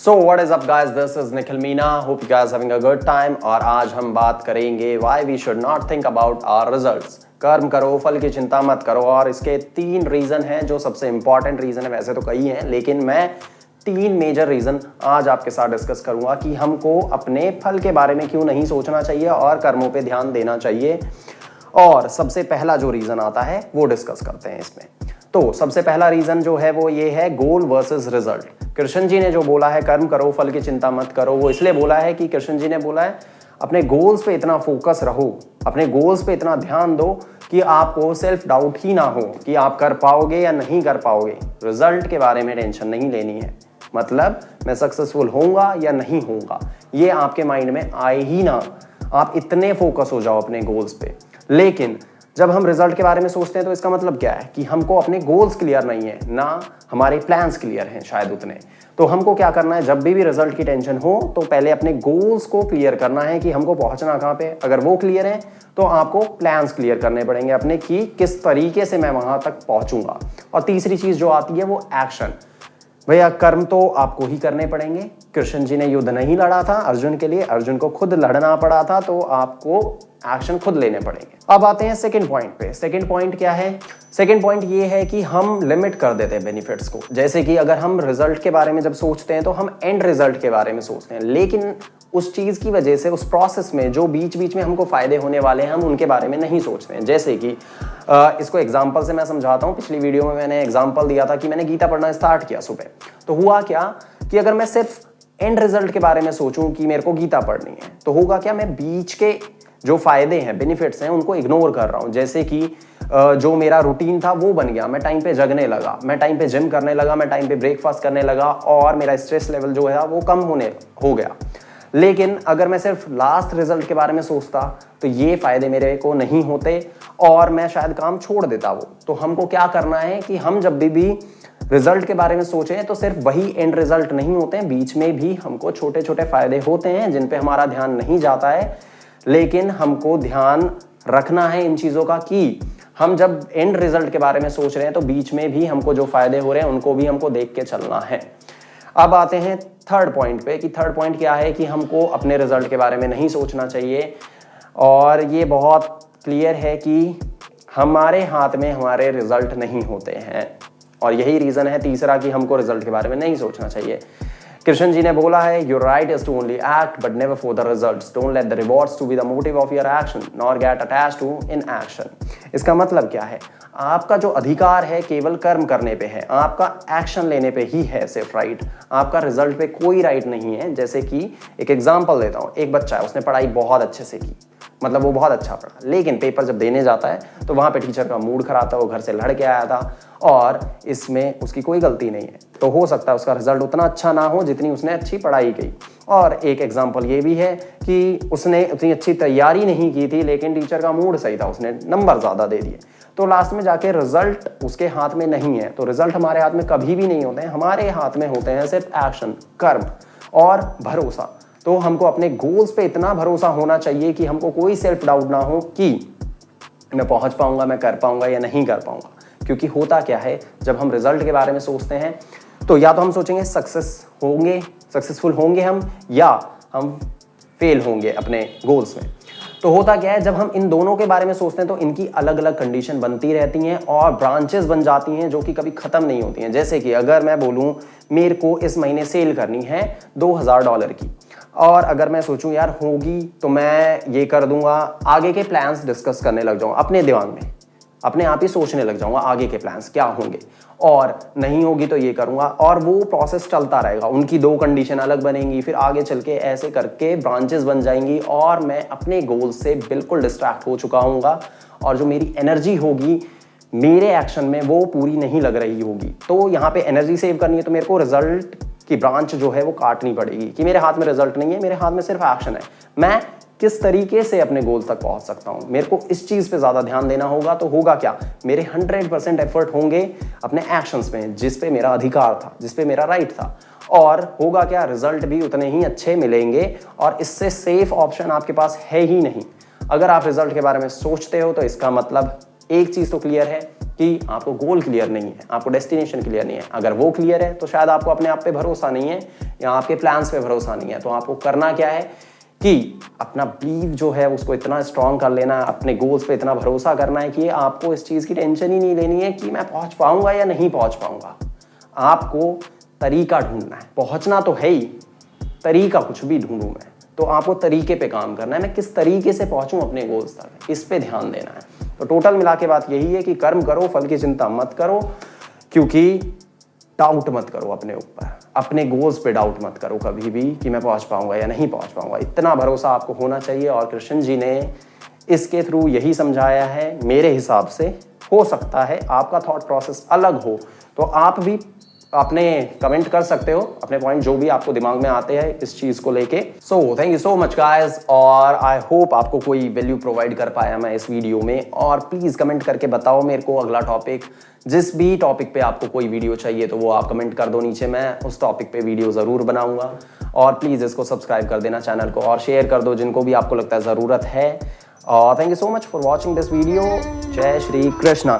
So what is up guys, this is Nikhil Meena, hope you guys having a good time. और आज हम बात करेंगे why we should not think about our results. कर्म करो, फल की चिंता मत करो। और इसके 3 रीजन हैं जो सबसे इंपॉर्टेंट रीजन है। वैसे तो कई हैं, लेकिन मैं 3 मेजर रीजन आज आपके साथ डिस्कस करूंगा कि हमको अपने फल के बारे में क्यों नहीं सोचना चाहिए और कर्मों पे ध्यान देना चाहिए। और सबसे पहला जो रीजन आता है वो डिस्कस करते हैं इसमें। तो सबसे पहला रीजन जो है वो ये है गोल वर्सेस रिजल्ट। कृष्ण जी ने जो बोला है कर्म करो फल की चिंता मत करो, वो इसलिए बोला है कि कृष्ण जी ने बोला है अपने गोल्स पे इतना फोकस रहो, अपने गोल्स पे इतना ध्यान दो कि आपको सेल्फ डाउट ही ना हो कि आप कर पाओगे या नहीं कर पाओगे। रिजल्ट के बारे में टेंशन नहीं लेनी है, मतलब मैं सक्सेसफुल होऊंगा या नहीं होऊंगा ये आपके माइंड में आए ही ना। आप इतने फोकस हो जाओ अपने गोल्स पे। लेकिन जब हम रिजल्ट के बारे में सोचते हैं तो इसका मतलब क्या है कि हमको अपने गोल्स क्लियर नहीं है, ना हमारे प्लान्स क्लियर हैं शायद उतने। तो हमको क्या करना है, जब भी रिजल्ट की टेंशन हो तो पहले अपने गोल्स को क्लियर करना है कि हमको पहुंचना कहां पे। अगर वो क्लियर है तो आपको प्लान्स क्लियर करने पड़ेंगे अपने कि किस तरीके से मैं वहां तक पहुंचूंगा। और तीसरी चीज जो आती है वो एक्शन। भैया कर्म तो आपको ही करने पड़ेंगे। कृष्ण जी ने युद्ध नहीं लड़ा था अर्जुन के लिए, अर्जुन को खुद लड़ना पड़ा था, तो आपको एक्शन खुद लेने पड़ेंगे। अब आते हैं सेकंड पॉइंट पे। सेकंड पॉइंट क्या है? सेकंड पॉइंट ये है कि हम लिमिट कर देते हैं बेनिफिट्स को। जैसे कि अगर हम रिजल्ट के बारे में जब सोचते हैं तो हम एंड रिजल्ट के बारे में सोचते हैं, लेकिन उस चीज की वजह से उस प्रोसेस में जो बीच बीच में हमको फायदे होने वाले हैं हम उनके बारे में नहीं सोचते हैं। जैसे कि इसको एग्जांपल से मैं समझाता हूं। पिछली वीडियो में मैंने एग्जांपल दिया था कि मैंने गीता पढ़ना स्टार्ट किया सुबह। तो हुआ क्या कि अगर मैं सिर्फ एंड रिजल्ट के बारे में सोचूं कि मेरे को गीता पढ़नी है, तो होगा क्या, मैं बीच के जो फायदे हैं, बेनिफिट्स हैं, उनको इग्नोर कर रहा हूं। जैसे कि जो मेरा रूटीन था वो बन गया, मैं टाइम पे जगने लगा, मैं टाइम पे जिम करने लगा, मैं टाइम पे ब्रेकफास्ट करने लगा और मेरा स्ट्रेस लेवल जो है वो कम हो गया। लेकिन अगर मैं सिर्फ लास्ट रिजल्ट के बारे में सोचता तो ये फायदे मेरे को नहीं होते और मैं शायद काम छोड़ देता वो। तो हमको क्या करना है कि हम जब भी रिजल्ट के बारे में सोचें तो सिर्फ वही एंड रिजल्ट नहीं होते हैं, बीच में भी हमको छोटे छोटे फायदे होते हैं जिन पे हमारा ध्यान नहीं जाता है। लेकिन हमको ध्यान रखना है इन चीजों का कि हम जब एंड रिजल्ट के बारे में सोच रहे हैं तो बीच में भी हमको जो फायदे हो रहे हैं उनको भी हमको देख के चलना है। अब आते हैं थर्ड पॉइंट पे कि थर्ड पॉइंट क्या है कि हमको अपने रिजल्ट के बारे में नहीं सोचना चाहिए। और ये बहुत क्लियर है कि हमारे हाथ में हमारे रिजल्ट नहीं होते हैं, और यही रीजन है तीसरा कि हमको रिजल्ट के बारे में नहीं सोचना चाहिए। कृष्ण जी ने बोला है your right is to only act but never for the results, don't let the rewards to be the motive of your action nor get attached to in action. इसका मतलब क्या है, आपका जो अधिकार है केवल कर्म करने पे है, आपका एक्शन लेने पे ही है सिर्फ राइट, आपका रिजल्ट पे कोई राइट नहीं है। जैसे कि एक एग्जांपल देता हूँ, एक बच्चा है, उसने पढ़ाई बहुत अच्छे से की, मतलब वो बहुत अच्छा पढ़ा, लेकिन पेपर जब देने जाता है तो वहां पे टीचर का मूड खराब था, वो घर से लड़ के आया था और इसमें उसकी कोई गलती नहीं है। तो हो सकता है उसका रिजल्ट उतना अच्छा ना हो जितनी उसने अच्छी पढ़ाई की। और एक एग्जांपल ये भी है कि उसने उतनी अच्छी तैयारी नहीं की थी, लेकिन टीचर का मूड सही था, उसने नंबर ज्यादा दे दिए। तो लास्ट में जाके रिजल्ट उसके हाथ में नहीं है। तो रिजल्ट हमारे हाथ में कभी भी नहीं होते हैं, हमारे हाथ में होते हैं सिर्फ एक्शन, कर्म और भरोसा। तो हमको अपने गोल्स पे इतना भरोसा होना चाहिए कि हमको कोई सेल्फ डाउट ना हो कि मैं पहुंच पाऊंगा, मैं कर पाऊंगा या नहीं कर पाऊंगा। क्योंकि होता क्या है, जब हम रिजल्ट के बारे में सोचते हैं तो या तो हम सोचेंगे सक्सेसफुल होंगे हम, या हम फेल होंगे अपने गोल्स में। तो होता क्या है, जब हम इन दोनों के बारे में सोचते हैं तो इनकी अलग अलग कंडीशन बनती रहती हैं और ब्रांचेस बन जाती हैं जो कि कभी खत्म नहीं होती हैं। जैसे कि अगर मैं बोलूं मेरे को इस महीने सेल करनी है $2000 की, और अगर मैं सोचूं यार होगी तो मैं ये कर दूंगा, आगे के प्लान्स डिस्कस करने लग जाऊं अपने दिमाग में, अपने आप ही सोचने लग जाऊंगा आगे के प्लान्स क्या होंगे, और नहीं होगी तो ये करूंगा, और वो प्रोसेस चलता रहेगा। उनकी 2 कंडीशन अलग बनेंगी, फिर आगे चल के ऐसे करके ब्रांचेस बन जाएंगी और मैं अपने गोल से बिल्कुल डिस्ट्रैक्ट हो चुका हूँगा और जो मेरी एनर्जी होगी मेरे एक्शन में वो पूरी नहीं लग रही होगी। तो यहाँ पे एनर्जी सेव करनी है तो मेरे को रिजल्ट की ब्रांच जो है वो काटनी पड़ेगी कि मेरे हाथ में रिजल्ट नहीं है, मेरे हाथ में सिर्फ एक्शन है। मैं किस तरीके से अपने गोल तक पहुंच सकता हूं, मेरे को इस चीज पे ज्यादा ध्यान देना होगा। तो होगा क्या, मेरे 100% एफर्ट होंगे अपने एक्शंस में, जिस पे मेरा अधिकार था, जिस पे मेरा राइट था। और होगा क्या, रिजल्ट भी उतने ही अच्छे मिलेंगे और इससे सेफ ऑप्शन आपके पास है ही नहीं। अगर आप रिजल्ट के बारे में सोचते हो तो इसका मतलब एक चीज तो क्लियर है कि आपको गोल क्लियर नहीं है, आपको डेस्टिनेशन क्लियर नहीं है। अगर वो क्लियर है तो शायद आपको अपने आप पे भरोसा नहीं है या आपके प्लान्स पे भरोसा नहीं है। तो आपको करना क्या है कि अपना बिलीव जो है उसको इतना स्ट्रांग कर लेना है, अपने गोल्स पे इतना भरोसा करना है कि आपको इस चीज़ की टेंशन ही नहीं लेनी है कि मैं पहुंच पाऊंगा या नहीं पहुंच पाऊंगा। आपको तरीका ढूंढना है, पहुंचना तो है ही, तरीका कुछ भी ढूंढूं मैं, तो आपको तरीके पे काम करना है। मैं किस तरीके से पहुंचूं अपने गोल्स तक, इस पे ध्यान देना है। तो टोटल मिला के बात यही है कि कर्म करो, फल की चिंता मत करो, क्योंकि डाउट मत करो अपने ऊपर, अपने गोल्स पे डाउट मत करो कभी भी कि मैं पहुंच पाऊंगा या नहीं पहुंच पाऊंगा। इतना भरोसा आपको होना चाहिए। और कृष्ण जी ने इसके थ्रू यही समझाया है मेरे हिसाब से। हो सकता है आपका थॉट प्रोसेस अलग हो, तो आप भी अपने कमेंट कर सकते हो अपने पॉइंट जो भी आपको दिमाग में आते हैं इस चीज को लेके। So thank you so much guys, और आई होप आपको कोई वैल्यू प्रोवाइड कर पाया मैं इस वीडियो में। और प्लीज कमेंट करके बताओ मेरे को अगला टॉपिक, जिस भी टॉपिक पे आपको कोई वीडियो चाहिए तो वो आप कमेंट कर दो नीचे, मैं उस टॉपिक पे वीडियो जरूर बनाऊंगा। और प्लीज इसको सब्सक्राइब कर देना चैनल को, और शेयर कर दो जिनको भी आपको लगता है जरूरत है। और thank you so much for watching this video. जय श्री कृष्ण।